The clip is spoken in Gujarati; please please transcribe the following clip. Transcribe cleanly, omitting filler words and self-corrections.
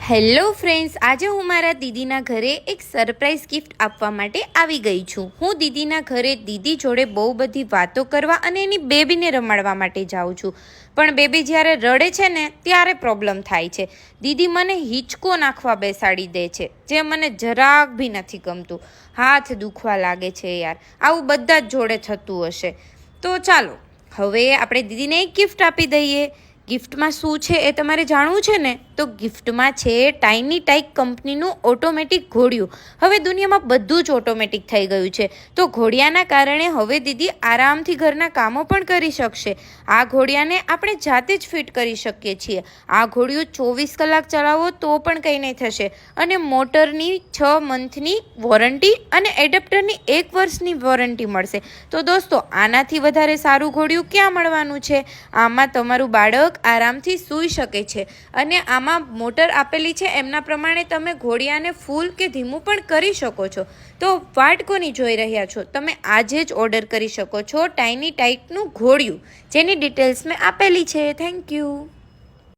હેલો ફ્રેન્ડ્સ, આજે હું મારા દીદીના ઘરે એક સરપ્રાઈઝ ગિફ્ટ આપવા માટે આવી ગઈ છું. હું દીદીના ઘરે દીદી જોડે બહુ બધી વાતો કરવા અને એની બેબીને રમાડવા માટે જાઉં છું. પણ બેબી જ્યારે રડે છે ને ત્યારે પ્રોબ્લેમ થાય છે. દીદી મને હિંચકો નાખવા બેસાડી દે છે, જે મને જરાક બી નથી ગમતું. હાથ દુખવા લાગે છે યાર. આવું બધા જ જોડે થતું હશે. તો ચાલો હવે આપણે દીદીને એક ગિફ્ટ આપી દઈએ. ગિફ્ટમાં શું છે એ તમારે જાણવું છે ને? તો ગિફ્ટમાં છે ટાઈની ટાઈક કંપનીનું ઓટોમેટિક ઘોડિયું. હવે દુનિયામાં બધું જ ઓટોમેટિક થઈ ગયું છે, તો ઘોડિયાના કારણે હવે દીદી આરામથી ઘરના કામો પણ કરી શકશે. આ ઘોડિયાને આપણે જાતે જ ફિટ કરી શકીએ છીએ. આ ઘોડિયું 24 કલાક ચલાવો તો પણ કંઈ નહીં થશે. અને મોટરની 6 મંથની વોરંટી અને એડપ્ટરની 1 વર્ષની વોરંટી મળશે. તો દોસ્તો, આનાથી વધારે સારું ઘોડિયું ક્યાં મળવાનું છે? આમાં તમારું બાળક આરામથી સૂઈ શકે છે અને આમાં મોટર આપેલી છે, એમના પ્રમાણે તમે ઘોડિયાને ફૂલ કે ધીમું પણ કરી શકો છો. તો વાટ કોની જોઈ રહ્યા છો? તમે આજે જ ઓર્ડર કરી શકો છો ટાઈની ટાઈકનું ઘોડિયું, જેની ડિટેલ્સ મેં આપેલી છે. Thank you.